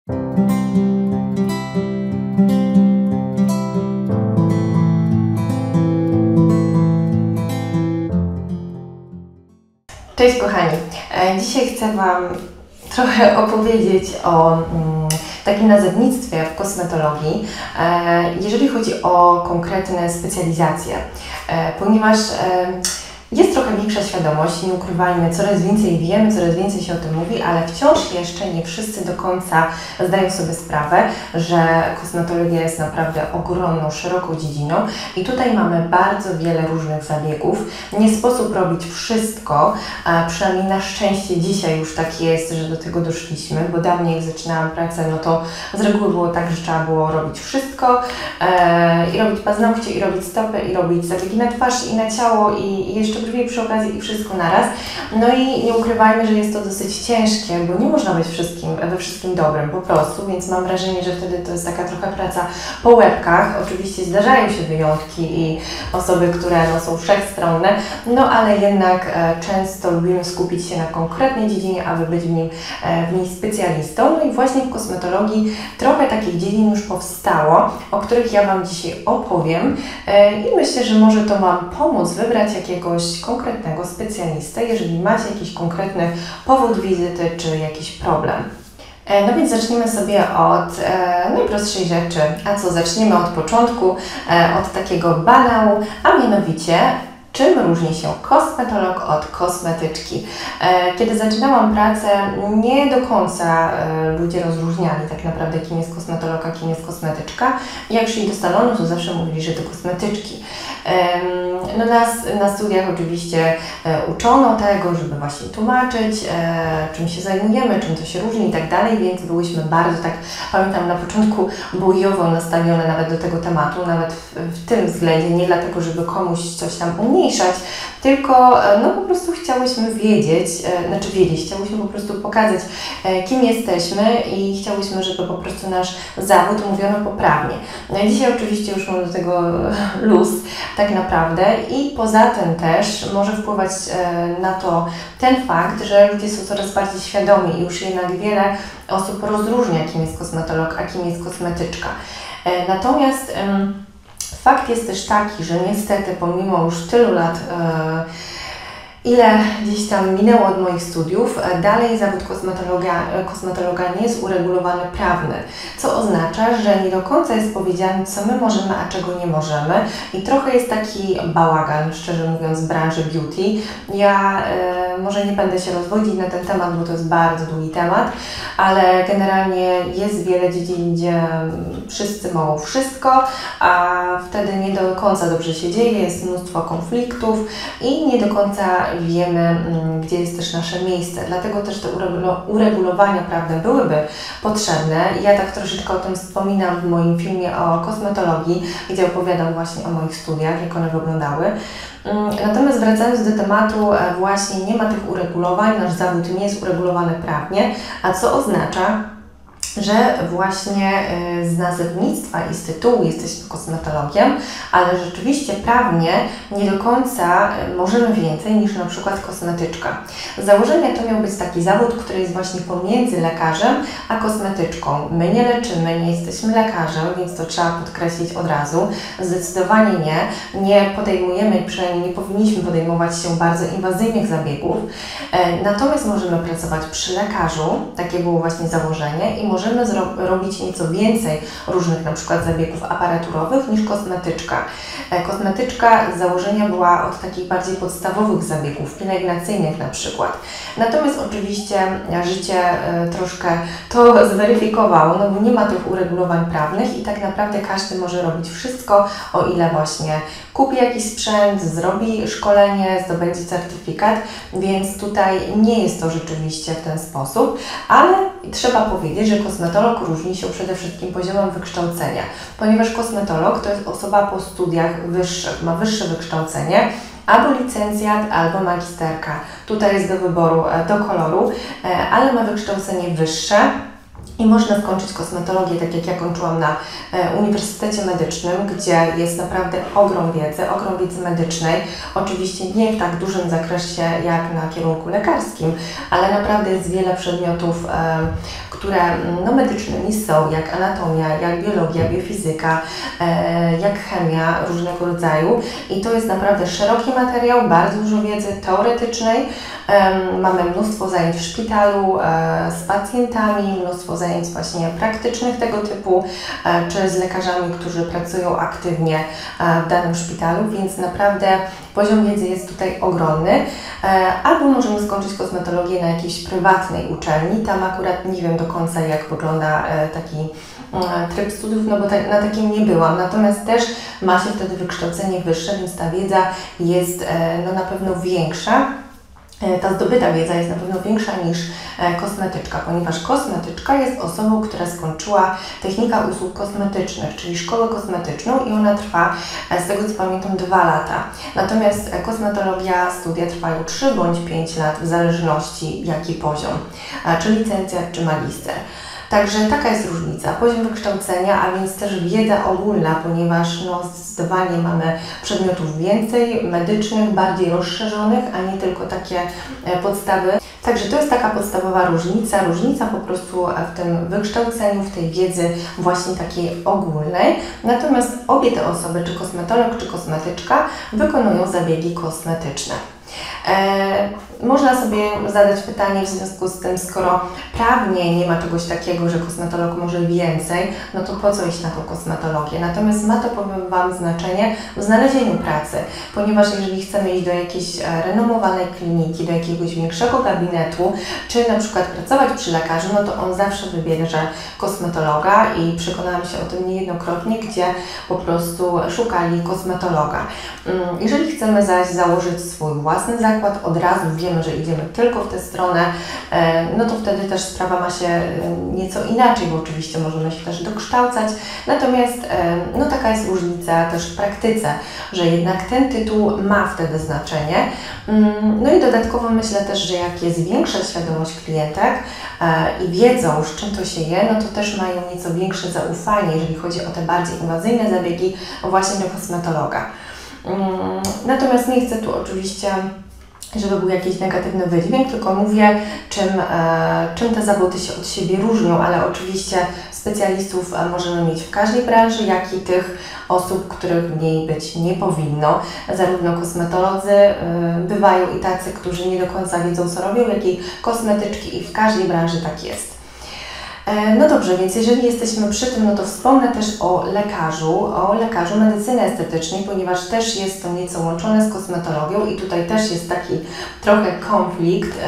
Cześć kochani, dzisiaj chcę Wam trochę opowiedzieć o takim nazewnictwie w kosmetologii, jeżeli chodzi o konkretne specjalizacje, ponieważ jest trochę większa świadomość, nie ukrywajmy, coraz więcej wiemy, coraz więcej się o tym mówi, ale wciąż jeszcze nie wszyscy do końca zdają sobie sprawę, że kosmetologia jest naprawdę ogromną, szeroką dziedziną i tutaj mamy bardzo wiele różnych zabiegów. Nie sposób robić wszystko, a przynajmniej na szczęście dzisiaj już tak jest, że do tego doszliśmy, bo dawniej jak zaczynałam pracę, no to z reguły było tak, że trzeba było robić wszystko i robić paznokcie, i robić stopy, i robić zabiegi na twarz, i na ciało, i jeszcze brwi przy okazji i wszystko naraz. No i nie ukrywajmy, że jest to dosyć ciężkie, bo nie można być we wszystkim dobrym po prostu, więc mam wrażenie, że wtedy to jest taka trochę praca po łebkach. Oczywiście zdarzają się wyjątki i osoby, które są wszechstronne, no ale jednak często lubimy skupić się na konkretnej dziedzinie, aby być w niej specjalistą. No i właśnie w kosmetologii trochę takich dziedzin już powstało, o których ja Wam dzisiaj opowiem i myślę, że może to Wam pomóc wybrać jakiegoś konkretnego specjalistę, jeżeli macie jakiś konkretny powód wizyty czy jakiś problem. No więc zacznijmy sobie od najprostszej rzeczy. A co? Zaczniemy od początku, od takiego banału, a mianowicie czym różni się kosmetolog od kosmetyczki? Kiedy zaczynałam pracę, nie do końca ludzie rozróżniali tak naprawdę, kim jest kosmetolog, a kim jest kosmetyczka. Jak szli do salonu, to zawsze mówili, że to kosmetyczki. No nas na studiach oczywiście uczono tego, żeby właśnie tłumaczyć, czym się zajmujemy, czym to się różni i tak dalej, więc byłyśmy bardzo, tak pamiętam, na początku bojowo nastawione nawet do tego tematu, nawet w tym względzie, nie dlatego, żeby komuś coś tam umniejszać, tylko no po prostu chciałyśmy chciałyśmy po prostu pokazać, kim jesteśmy i chciałyśmy, żeby po prostu nasz zawód mówiono poprawnie. No i dzisiaj oczywiście już mam do tego luz tak naprawdę i poza tym też może wpływać na to ten fakt, że ludzie są coraz bardziej świadomi i już jednak wiele osób rozróżnia, kim jest kosmetolog, a kim jest kosmetyczka. Natomiast fakt jest też taki, że niestety pomimo już tylu lat, ile gdzieś tam minęło od moich studiów, dalej zawód kosmetologa nie jest uregulowany prawny, co oznacza, że nie do końca jest powiedziane, co my możemy, a czego nie możemy i trochę jest taki bałagan, szczerze mówiąc, w branży beauty. Ja może nie będę się rozwodzić na ten temat, bo to jest bardzo długi temat, ale generalnie jest wiele dziedzin, gdzie wszyscy mogą wszystko, a wtedy nie do końca dobrze się dzieje, jest mnóstwo konfliktów i nie do końca wiemy, gdzie jest też nasze miejsce. Dlatego też te uregulowania prawne byłyby potrzebne. Ja tak troszeczkę o tym wspominam w moim filmie o kosmetologii, gdzie opowiadam właśnie o moich studiach, jak one wyglądały. Natomiast wracając do tematu, właśnie nie ma tych uregulowań, nasz zawód nie jest uregulowany prawnie, a co oznacza, że właśnie z nazewnictwa i z tytułu jesteśmy kosmetologiem, ale rzeczywiście prawnie nie do końca możemy więcej niż na przykład kosmetyczka. Z założenia to miał być taki zawód, który jest właśnie pomiędzy lekarzem a kosmetyczką. My nie leczymy, nie jesteśmy lekarzem, więc to trzeba podkreślić od razu. Zdecydowanie nie podejmujemy, przynajmniej nie powinniśmy podejmować się bardzo inwazyjnych zabiegów. Natomiast możemy pracować przy lekarzu, takie było właśnie założenie i możemy robić nieco więcej różnych na przykład zabiegów aparaturowych niż kosmetyczka. Kosmetyczka z założenia była od takich bardziej podstawowych zabiegów, pielęgnacyjnych na przykład. Natomiast oczywiście życie troszkę to zweryfikowało, no bo nie ma tych uregulowań prawnych i tak naprawdę każdy może robić wszystko, o ile właśnie kupi jakiś sprzęt, zrobi szkolenie, zdobędzie certyfikat, więc tutaj nie jest to rzeczywiście w ten sposób, ale trzeba powiedzieć, że kosmetolog różni się przede wszystkim poziomem wykształcenia, ponieważ kosmetolog to jest osoba po studiach wyższych, ma wyższe wykształcenie, albo licencjat, albo magisterka. Tutaj jest do wyboru, do koloru, ale ma wykształcenie wyższe. I można skończyć kosmetologię, tak jak ja kończyłam na Uniwersytecie Medycznym, gdzie jest naprawdę ogrom wiedzy medycznej. Oczywiście nie w tak dużym zakresie jak na kierunku lekarskim, ale naprawdę jest wiele przedmiotów, które no, medycznymi są, jak anatomia, jak biologia, biofizyka, jak chemia różnego rodzaju. I to jest naprawdę szeroki materiał, bardzo dużo wiedzy teoretycznej. Mamy mnóstwo zajęć w szpitalu z pacjentami, mnóstwo zajęć właśnie praktycznych tego typu, czy z lekarzami, którzy pracują aktywnie w danym szpitalu, więc naprawdę poziom wiedzy jest tutaj ogromny. Albo możemy skończyć kosmetologię na jakiejś prywatnej uczelni. Tam akurat nie wiem do końca, jak wygląda taki tryb studiów, no bo na takim nie byłam. Natomiast też ma się wtedy wykształcenie wyższe, więc ta wiedza jest no, na pewno większa. Ta zdobyta wiedza jest na pewno większa niż kosmetyczka, ponieważ kosmetyczka jest osobą, która skończyła technika usług kosmetycznych, czyli szkołę kosmetyczną i ona trwa, z tego co pamiętam, 2 lata. Natomiast kosmetologia, studia trwają 3 bądź 5 lat w zależności jaki poziom, czy licencjat, czy magister. Także taka jest różnica. Poziom wykształcenia, a więc też wiedza ogólna, ponieważ no, zdecydowanie mamy przedmiotów więcej, medycznych, bardziej rozszerzonych, a nie tylko takie podstawy. Także to jest taka podstawowa różnica po prostu w tym wykształceniu, w tej wiedzy właśnie takiej ogólnej. Natomiast obie te osoby, czy kosmetolog, czy kosmetyczka, wykonują zabiegi kosmetyczne. Można sobie zadać pytanie w związku z tym, skoro prawnie nie ma czegoś takiego, że kosmetolog może więcej, no to po co iść na tą kosmetologię? Natomiast ma to, powiem Wam, znaczenie w znalezieniu pracy, ponieważ jeżeli chcemy iść do jakiejś renomowanej kliniki, do jakiegoś większego gabinetu, czy na przykład pracować przy lekarzu, no to on zawsze wybierze kosmetologa i przekonałam się o tym niejednokrotnie, gdzie po prostu szukali kosmetologa. Jeżeli chcemy zaś założyć swój własny zakład, od razu wiemy, że idziemy tylko w tę stronę, no to wtedy też sprawa ma się nieco inaczej, bo oczywiście możemy się też dokształcać. Natomiast no taka jest różnica też w praktyce, że jednak ten tytuł ma wtedy znaczenie. No i dodatkowo myślę też, że jak jest większa świadomość klientek i wiedzą, z czym to się je, no to też mają nieco większe zaufanie, jeżeli chodzi o te bardziej inwazyjne zabiegi właśnie do kosmetologa. Natomiast nie chcę tu oczywiście, żeby był jakiś negatywny wydźwięk, tylko mówię, czym te zawody się od siebie różnią, ale oczywiście specjalistów możemy mieć w każdej branży, jak i tych osób, których w niej być nie powinno. Zarówno kosmetolodzy bywają i tacy, którzy nie do końca wiedzą, co robią, jak i kosmetyczki i w każdej branży tak jest. No dobrze, więc jeżeli jesteśmy przy tym, no to wspomnę też o lekarzu medycyny estetycznej, ponieważ też jest to nieco łączone z kosmetologią i tutaj też jest taki trochę konflikt,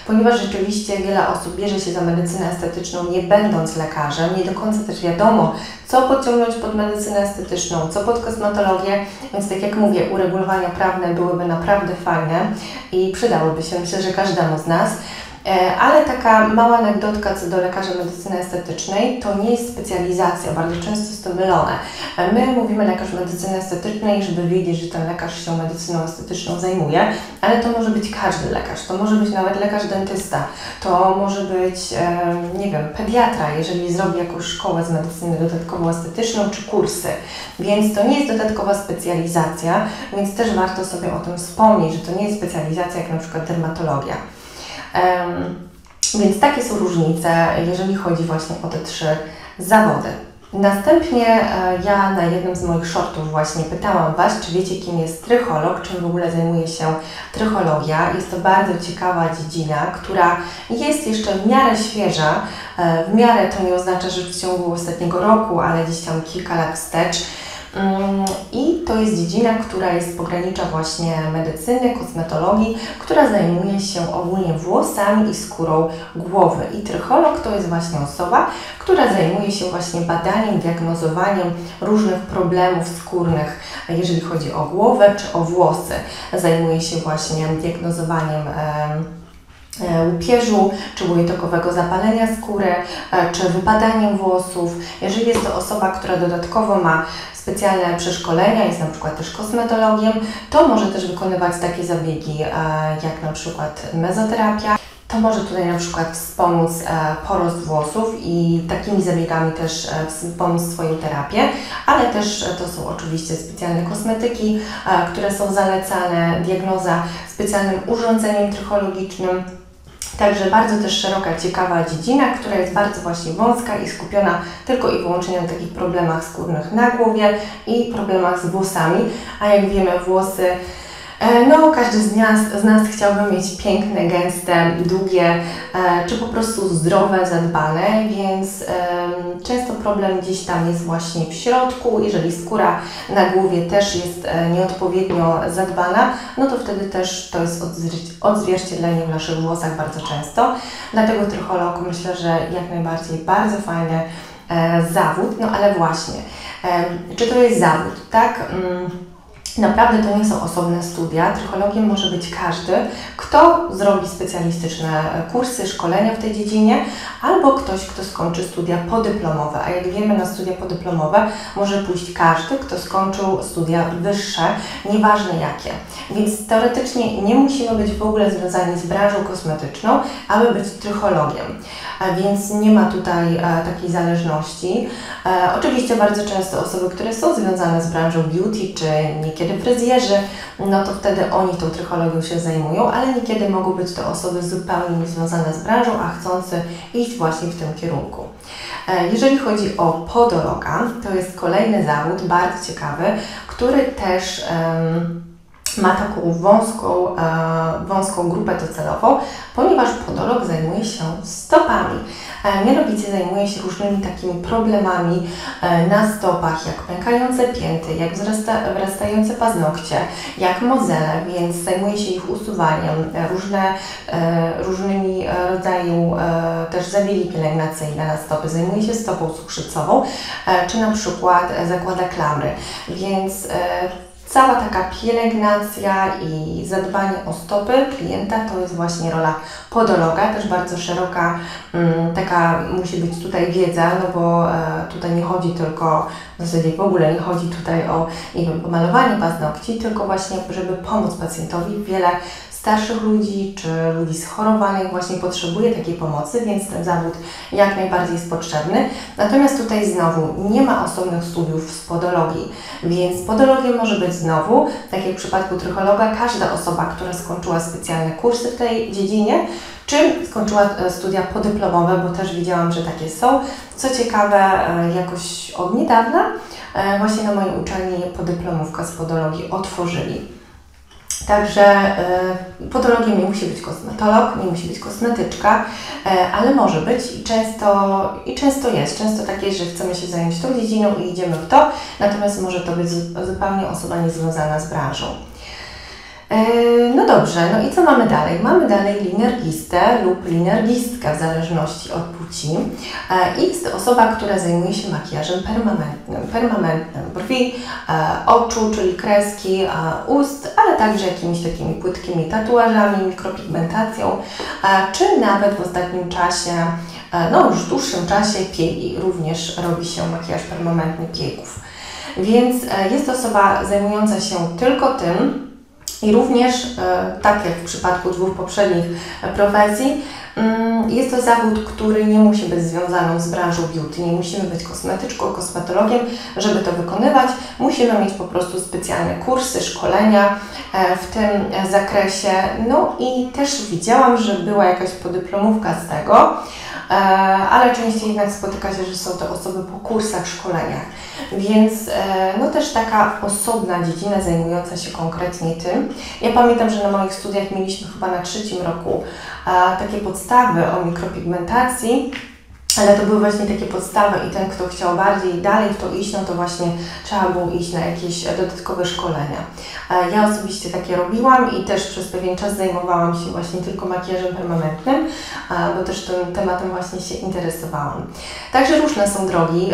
ponieważ rzeczywiście wiele osób bierze się za medycynę estetyczną nie będąc lekarzem, nie do końca też wiadomo, co podciągnąć pod medycynę estetyczną, co pod kosmetologię, więc tak jak mówię, uregulowania prawne byłyby naprawdę fajne i przydałyby się, myślę, że każdemu z nas. Ale taka mała anegdotka co do lekarza medycyny estetycznej, to nie jest specjalizacja, bardzo często jest to mylone. My mówimy lekarz medycyny estetycznej, żeby wiedzieć, że ten lekarz się medycyną estetyczną zajmuje, ale to może być każdy lekarz, to może być nawet lekarz dentysta, to może być, nie wiem, pediatra, jeżeli zrobi jakąś szkołę z medycyny dodatkowo estetyczną czy kursy. Więc to nie jest dodatkowa specjalizacja, więc też warto sobie o tym wspomnieć, że to nie jest specjalizacja jak na przykład dermatologia. Więc takie są różnice, jeżeli chodzi właśnie o te 3 zawody. Następnie ja na jednym z moich shortów właśnie pytałam Was, czy wiecie, kim jest trycholog, czym w ogóle zajmuje się trychologia. Jest to bardzo ciekawa dziedzina, która jest jeszcze w miarę świeża. W miarę to nie oznacza, że w ciągu ostatniego roku, ale gdzieś tam kilka lat wstecz. I to jest dziedzina, która jest z pogranicza właśnie medycyny, kosmetologii, która zajmuje się ogólnie włosami i skórą głowy. I trycholog to jest właśnie osoba, która zajmuje się właśnie badaniem, diagnozowaniem różnych problemów skórnych, jeżeli chodzi o głowę czy o włosy. Zajmuje się właśnie diagnozowaniem łupieżu, czy ujitokowego zapalenia skóry, czy wypadaniem włosów. Jeżeli jest to osoba, która dodatkowo ma specjalne przeszkolenia, jest na przykład też kosmetologiem, to może też wykonywać takie zabiegi jak na przykład mezoterapia. To może tutaj na przykład wspomóc porost włosów i takimi zabiegami też wspomóc swoją terapię, ale też to są oczywiście specjalne kosmetyki, które są zalecane, diagnoza specjalnym urządzeniem trychologicznym. Także bardzo też szeroka, ciekawa dziedzina, która jest bardzo właśnie wąska i skupiona tylko i wyłącznie na takich problemach skórnych na głowie i problemach z włosami. A jak wiemy, włosy, no każdy z nas chciałby mieć piękne, gęste, długie, czy po prostu zdrowe, zadbane, więc często problem gdzieś tam jest właśnie w środku. Jeżeli skóra na głowie też jest nieodpowiednio zadbana, no to wtedy też to jest odzwierciedlenie w naszych włosach bardzo często. Dlatego trycholog, myślę, że jak najbardziej bardzo fajny zawód. No ale właśnie, czy to jest zawód, tak? Naprawdę to nie są osobne studia. Trychologiem może być każdy, kto zrobi specjalistyczne kursy, szkolenia w tej dziedzinie, albo ktoś, kto skończy studia podyplomowe. A jak wiemy, na studia podyplomowe może pójść każdy, kto skończył studia wyższe, nieważne jakie. Więc teoretycznie nie musimy być w ogóle związani z branżą kosmetyczną, aby być trychologiem. Więc nie ma tutaj takiej zależności. Oczywiście bardzo często osoby, które są związane z branżą beauty, czy niekiedy fryzjerzy, no to wtedy oni tą trychologią się zajmują, ale niekiedy mogą być to osoby zupełnie niezwiązane z branżą, a chcące iść właśnie w tym kierunku. Jeżeli chodzi o podologa, to jest kolejny zawód, bardzo ciekawy, który też ma taką wąską grupę docelową, ponieważ podolog zajmuje się stopami. Mianowicie zajmuje się różnymi takimi problemami na stopach, jak pękające pięty, jak wyrastające paznokcie, jak mozele, więc zajmuje się ich usuwaniem, różnymi rodzajami też zabiegi pielęgnacyjne na stopy. Zajmuje się stopą cukrzycową, czy na przykład zakłada klamry, więc cała taka pielęgnacja i zadbanie o stopy klienta to jest właśnie rola podologa, też bardzo szeroka, taka musi być tutaj wiedza, no bo tutaj nie chodzi tylko, w zasadzie w ogóle nie chodzi tutaj o, nie wiem, pomalowanie paznokci, tylko właśnie, żeby pomóc pacjentowi. Wiele starszych ludzi czy ludzi schorowanych właśnie potrzebuje takiej pomocy, więc ten zawód jak najbardziej jest potrzebny. Natomiast tutaj znowu nie ma osobnych studiów z podologii, więc podologiem może być znowu, tak jak w przypadku trychologa, każda osoba, która skończyła specjalne kursy w tej dziedzinie, czy skończyła studia podyplomowe, bo też widziałam, że takie są. Co ciekawe, jakoś od niedawna właśnie na mojej uczelni podyplomówkę z podologii otworzyli. Także podologiem nie musi być kosmetolog, nie musi być kosmetyczka, ale może być i często jest. Często tak jest, że chcemy się zająć tą dziedziną i idziemy w to, natomiast może to być zupełnie osoba niezwiązana z branżą. No dobrze, no i co mamy dalej? Mamy dalej linergistę lub linergistkę w zależności od płci. I jest to osoba, która zajmuje się makijażem permanentnym brwi, oczu, czyli kreski, ust, ale także jakimiś takimi płytkimi tatuażami, mikropigmentacją, czy nawet w ostatnim czasie, no już w dłuższym czasie piegi. Również robi się makijaż permanentny piegów. Więc jest to osoba zajmująca się tylko tym, i również, tak jak w przypadku dwóch poprzednich profesji, jest to zawód, który nie musi być związany z branżą beauty. Nie musimy być kosmetyczką, kosmetologiem, żeby to wykonywać. Musimy mieć po prostu specjalne kursy, szkolenia w tym zakresie. No i też widziałam, że była jakaś podyplomówka z tego, ale częściej jednak spotyka się, że są to osoby po kursach, szkoleniach. Więc no też taka osobna dziedzina zajmująca się konkretnie tym. Ja pamiętam, że na moich studiach mieliśmy chyba na 3. roku takie podstawy o mikropigmentacji, ale to były właśnie takie podstawy i ten, kto chciał bardziej dalej w to iść, no to właśnie trzeba było iść na jakieś dodatkowe szkolenia. Ja osobiście takie robiłam i też przez pewien czas zajmowałam się właśnie tylko makijażem permanentnym, bo też tym tematem właśnie się interesowałam. Także różne są drogi.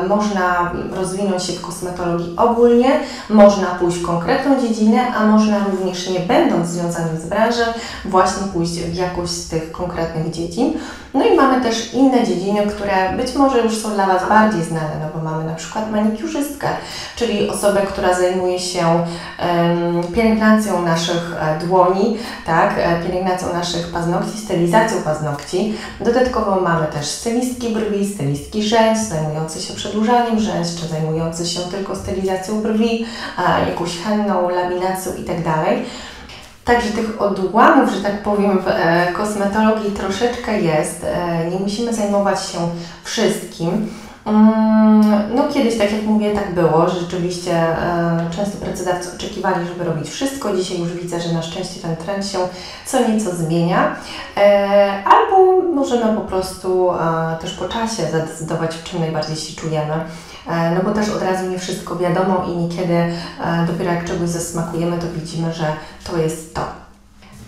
Można rozwinąć się w kosmetologii ogólnie, można pójść w konkretną dziedzinę, a można również, nie będąc związanym z branżą, właśnie pójść w jakąś z tych konkretnych dziedzin. No i mamy też inne dziedziny, które być może już są dla Was bardziej znane, no bo mamy na przykład manikiurzystkę, czyli osobę, która zajmuje się pielęgnacją naszych dłoni, tak, pielęgnacją naszych paznokci, stylizacją paznokci. Dodatkowo mamy też stylistki brwi, stylistki rzęs, zajmujące się przedłużaniem rzęs, czy zajmujące się tylko stylizacją brwi, jakąś henną, laminacją itd. Także tych odłamów, że tak powiem, w kosmetologii troszeczkę jest. Nie musimy zajmować się wszystkim. No kiedyś, tak jak mówię, tak było, że rzeczywiście często pracodawcy oczekiwali, żeby robić wszystko. Dzisiaj już widzę, że na szczęście ten trend się co nieco zmienia. Albo możemy po prostu też po czasie zadecydować, w czym najbardziej się czujemy. No bo też od razu nie wszystko wiadomo i niekiedy dopiero jak czegoś zasmakujemy, to widzimy, że to jest to.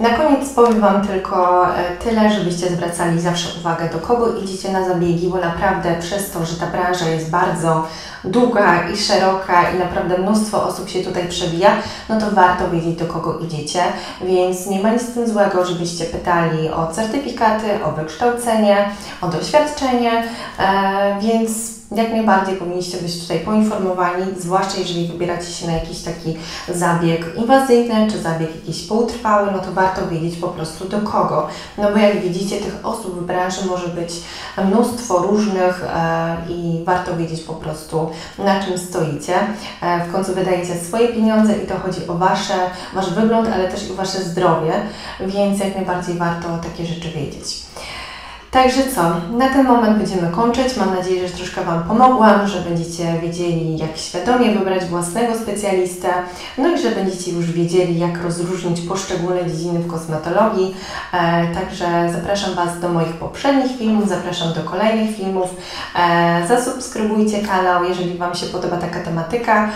Na koniec powiem Wam tylko tyle, żebyście zwracali zawsze uwagę, do kogo idziecie na zabiegi, bo naprawdę przez to, że ta branża jest bardzo długa i szeroka i naprawdę mnóstwo osób się tutaj przewija, no to warto wiedzieć, do kogo idziecie, więc nie ma nic z tym złego, żebyście pytali o certyfikaty, o wykształcenie, o doświadczenie, więc jak najbardziej powinniście być tutaj poinformowani, zwłaszcza jeżeli wybieracie się na jakiś taki zabieg inwazyjny, czy zabieg jakiś półtrwały, no to warto wiedzieć po prostu do kogo. No bo jak widzicie, tych osób w branży może być mnóstwo różnych i warto wiedzieć po prostu, na czym stoicie. W końcu wydajecie swoje pieniądze i to chodzi o Wasz wygląd, ale też i o Wasze zdrowie, więc jak najbardziej warto takie rzeczy wiedzieć. Także co, na ten moment będziemy kończyć. Mam nadzieję, że troszkę Wam pomogłam, że będziecie wiedzieli, jak świadomie wybrać własnego specjalistę, no i że będziecie już wiedzieli, jak rozróżnić poszczególne dziedziny w kosmetologii. Także zapraszam Was do moich poprzednich filmów, zapraszam do kolejnych filmów. Zasubskrybujcie kanał, jeżeli Wam się podoba taka tematyka,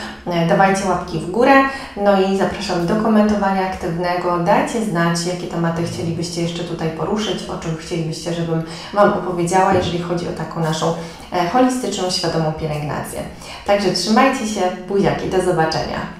dawajcie łapki w górę, no i zapraszam do komentowania aktywnego. Dajcie znać, jakie tematy chcielibyście jeszcze tutaj poruszyć, o czym chcielibyście, żebym Wam opowiedziała, jeżeli chodzi o taką naszą holistyczną, świadomą pielęgnację. Także trzymajcie się, buziaki, do zobaczenia.